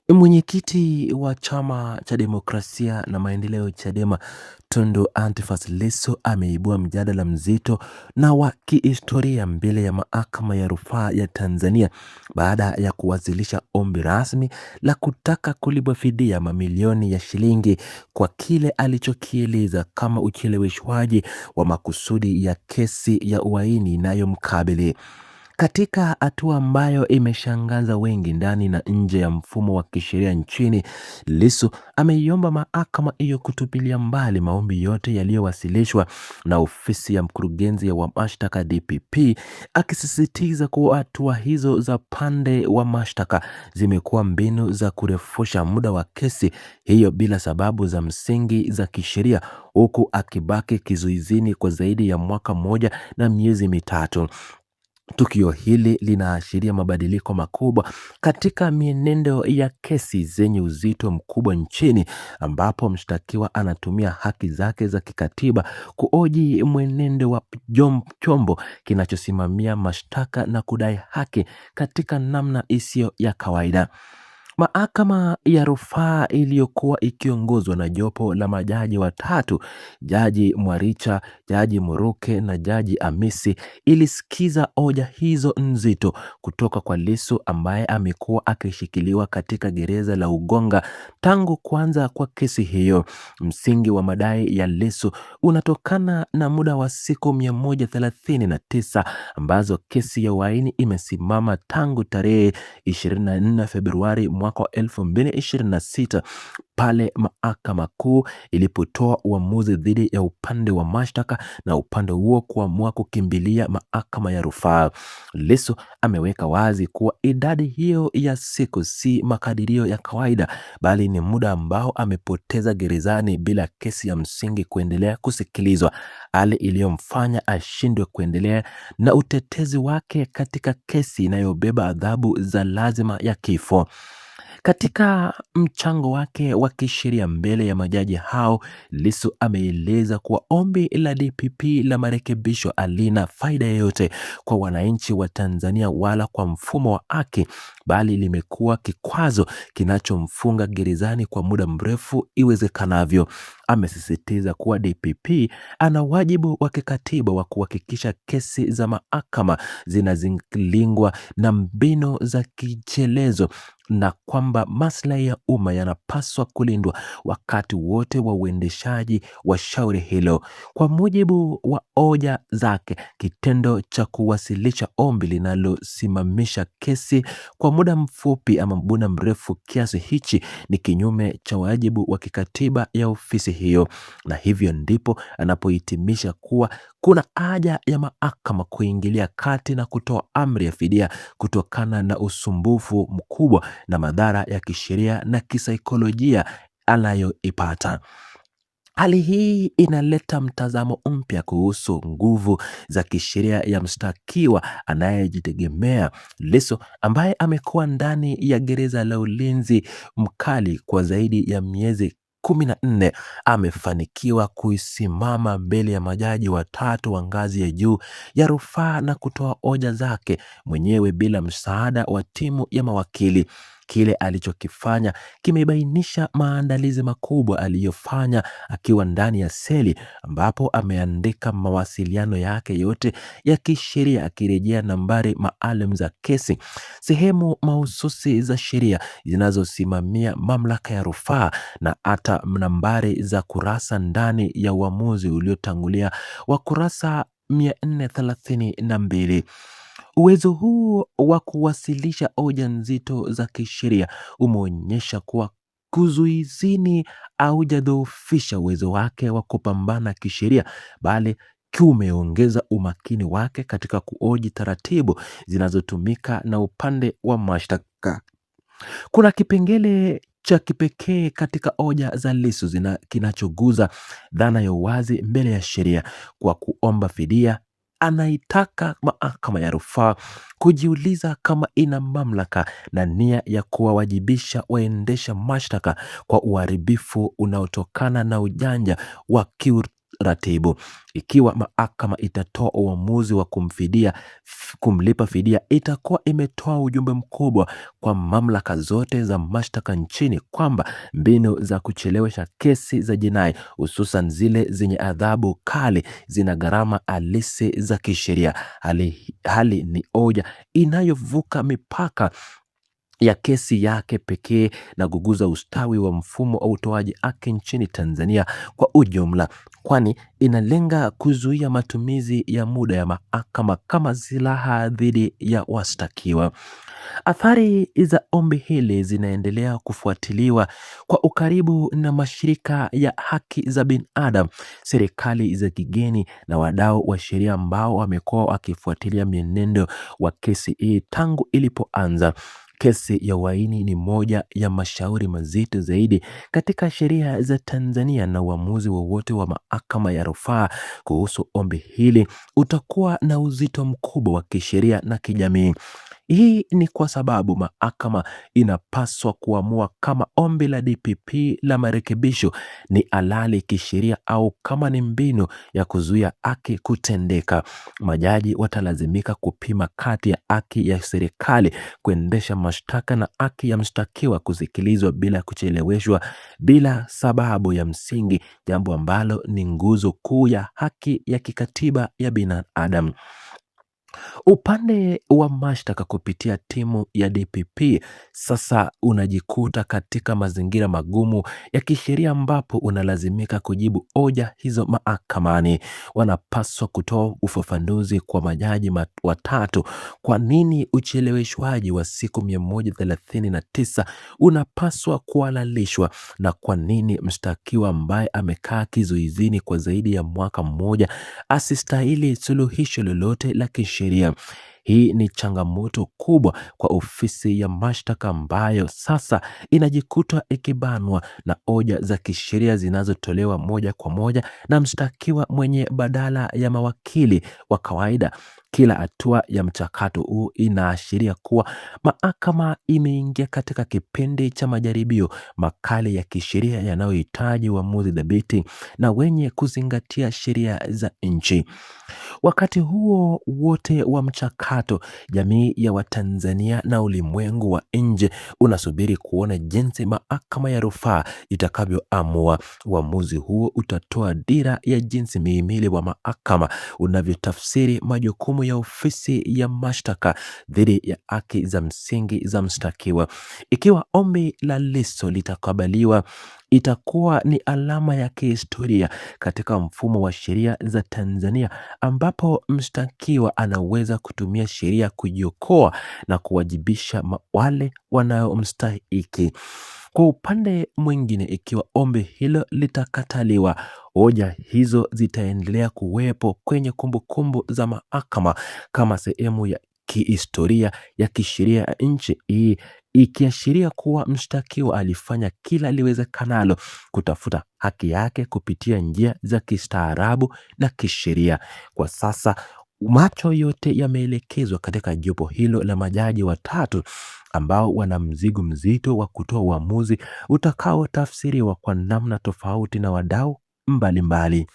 Mwenyekiti wa Chama cha Demokrasia na Maendeleo Chadema, Tundu Antiphas Lissu ameibua mjadala mzito na wa kihistoria mbele ya Mahakama ya Rufaa ya Tanzania baada ya kuwasilisha ombi rasmi la kutaka kulipwa fidia mamilioni ya shilingi kwa kile alichokieleza kama ucheleweshwaji wa makusudi ya kesi ya uhaini inayomkabili. Katika hatua ambayo imeshangaza wengi ndani na nje ya mfumo wa kisheria nchini, Lissu ameiomba mahakama hiyo kutupilia mbali maombi yote yaliyowasilishwa na ofisi ya mkurugenzi wa mashtaka DPP, akisisitiza kuwa hatua hizo za pande wa mashtaka zimekuwa mbinu za kurefusha muda wa kesi hiyo bila sababu za msingi za kisheria, huku akibaki kizuizini kwa zaidi ya mwaka mmoja na miezi mitatu. Tukio hili linaashiria mabadiliko makubwa katika mienendo ya kesi zenye uzito mkubwa nchini, ambapo mshtakiwa anatumia haki zake za kikatiba kuhoji mwenendo wa chombo kinachosimamia mashtaka na kudai haki katika namna isiyo ya kawaida. Mahakama ya Rufaa iliyokuwa ikiongozwa na jopo la majaji watatu, Jaji Mwaricha, Jaji Muruke na Jaji Hamisi, ilisikiza hoja hizo nzito kutoka kwa Lissu ambaye amekuwa akishikiliwa katika gereza la Ukonga tangu kuanza kwa kesi hiyo. Msingi wa madai ya Lissu unatokana na muda wa siku 139 ambazo kesi ya uhaini imesimama tangu tarehe 24 Februari mwaka wa 2026 pale Mahakama Kuu ilipotoa uamuzi dhidi ya upande wa mashtaka na upande huo kuamua kukimbilia Mahakama ya Rufaa. Lissu ameweka wazi kuwa idadi hiyo ya siku si makadirio ya kawaida, bali ni muda ambao amepoteza gerezani bila kesi ya msingi kuendelea kusikilizwa, hali iliyomfanya ashindwe kuendelea na utetezi wake katika kesi inayobeba adhabu za lazima ya kifo. Katika mchango wake wa kisheria mbele ya majaji hao, Lissu ameeleza kuwa ombi la DPP la marekebisho halina faida yoyote kwa wananchi wa Tanzania wala kwa mfumo wa haki, bali limekuwa kikwazo kinachomfunga gerezani kwa muda mrefu iwezekanavyo. Amesisitiza kuwa DPP ana wajibu wa kikatiba wa kuhakikisha kesi za mahakama zinazilingwa na mbinu za kichelezo na kwamba maslahi ya umma yanapaswa kulindwa wakati wote wa uendeshaji wa shauri hilo. Kwa mujibu wa hoja zake, kitendo cha kuwasilisha ombi linalosimamisha kesi kwa muda mfupi ama muda mrefu kiasi hichi ni kinyume cha wajibu wa kikatiba ya ofisi hiyo, na hivyo ndipo anapohitimisha kuwa kuna haja ya mahakama kuingilia kati na kutoa amri ya fidia kutokana na usumbufu mkubwa na madhara ya kisheria na kisaikolojia anayoipata. Hali hii inaleta mtazamo mpya kuhusu nguvu za kisheria ya mshtakiwa anayejitegemea. Lissu ambaye amekuwa ndani ya gereza la ulinzi mkali kwa zaidi ya miezi 14 amefanikiwa kuisimama mbele ya majaji watatu wa ngazi ya juu ya rufaa na kutoa hoja zake mwenyewe bila msaada wa timu ya mawakili. Kile alichokifanya kimebainisha maandalizi makubwa aliyofanya akiwa ndani ya seli, ambapo ameandika mawasiliano yake yote ya kisheria akirejea nambari maalum za kesi, sehemu mahususi za sheria zinazosimamia mamlaka ya rufaa na hata nambari za kurasa ndani ya uamuzi uliotangulia wa kurasa 432. Uwezo huu wa kuwasilisha hoja nzito za kisheria umeonyesha kuwa kuzuizini haujadhoofisha uwezo wake wa kupambana kisheria, bali kumeongeza umakini wake katika kuhoji taratibu zinazotumika na upande wa mashtaka. Kuna kipengele cha kipekee katika hoja za Lissu kinachoguza dhana ya uwazi mbele ya sheria. Kwa kuomba fidia, anaitaka mahakama ya rufaa kujiuliza kama ina mamlaka na nia ya kuwawajibisha waendesha mashtaka kwa uharibifu unaotokana na ujanja wa ratibu. Ikiwa mahakama itatoa uamuzi wa kumlipa fidia, itakuwa imetoa ujumbe mkubwa kwa mamlaka zote za mashtaka nchini kwamba mbinu za kuchelewesha kesi za jinai, hususan zile zenye adhabu kali, zina gharama halisi za kisheria. Hali ni hoja inayovuka mipaka ya kesi yake pekee na kuguza ustawi wa mfumo wa utoaji haki nchini Tanzania kwa ujumla, kwani inalenga kuzuia matumizi ya muda ya mahakama kama silaha dhidi ya washtakiwa. Athari za ombi hili zinaendelea kufuatiliwa kwa ukaribu na mashirika ya haki za binadamu, serikali za kigeni na wadau wa sheria ambao wamekuwa wakifuatilia mienendo wa kesi hii tangu ilipoanza. Kesi ya uhaini ni moja ya mashauri mazito zaidi katika sheria za Tanzania, na uamuzi wowote wa mahakama ya rufaa kuhusu ombi hili utakuwa na uzito mkubwa wa kisheria na kijamii. Hii ni kwa sababu mahakama inapaswa kuamua kama ombi la DPP la marekebisho ni halali kisheria au kama ni mbinu ya kuzuia haki kutendeka. Majaji watalazimika kupima kati ya haki ya serikali kuendesha mashtaka na haki ya mshtakiwa kusikilizwa bila kucheleweshwa bila sababu ya msingi, jambo ambalo ni nguzo kuu ya haki ya kikatiba ya binadamu. Upande wa mashtaka kupitia timu ya DPP sasa unajikuta katika mazingira magumu ya kisheria ambapo unalazimika kujibu hoja hizo mahakamani. Wanapaswa kutoa ufafanuzi kwa majaji watatu. Kwa nini ucheleweshwaji wa siku 139 unapaswa kuhalalishwa, na kwa nini mshtakiwa ambaye amekaa kizuizini kwa zaidi ya mwaka mmoja asistahili suluhisho lolote la kisheria. Hii ni changamoto kubwa kwa ofisi ya mashtaka ambayo sasa inajikuta ikibanwa na hoja za kisheria zinazotolewa moja kwa moja na mshtakiwa mwenye badala ya mawakili wa kawaida. Kila hatua ya mchakato huu inaashiria kuwa mahakama imeingia katika kipindi cha majaribio makali ya kisheria yanayohitaji uamuzi thabiti na wenye kuzingatia sheria za nchi. Wakati huo wote wa mchakato, jamii ya Watanzania na ulimwengu wa nje unasubiri kuona jinsi mahakama ya rufaa itakavyoamua. Uamuzi huo utatoa dira ya jinsi mihimili wa mahakama unavyotafsiri majukumu ya ofisi ya mashtaka dhidi ya haki za msingi za mshtakiwa. Ikiwa ombi la Lissu litakubaliwa, itakuwa ni alama ya kihistoria katika mfumo wa sheria za Tanzania, ambapo mshtakiwa anaweza kutumia sheria kujiokoa na kuwajibisha wale wanaomstahiki. Kwa upande mwingine, ikiwa ombi hilo litakataliwa, hoja hizo zitaendelea kuwepo kwenye kumbukumbu za mahakama kama sehemu ya kihistoria ya kisheria ya nchi hii, ikiashiria kuwa mshtakiwa alifanya kila liwezekanalo kutafuta haki yake kupitia njia za kistaarabu na kisheria. Kwa sasa macho yote yameelekezwa katika jopo hilo la majaji watatu ambao wana mzigo mzito wa kutoa uamuzi utakaotafsiriwa kwa namna tofauti na wadau mbalimbali.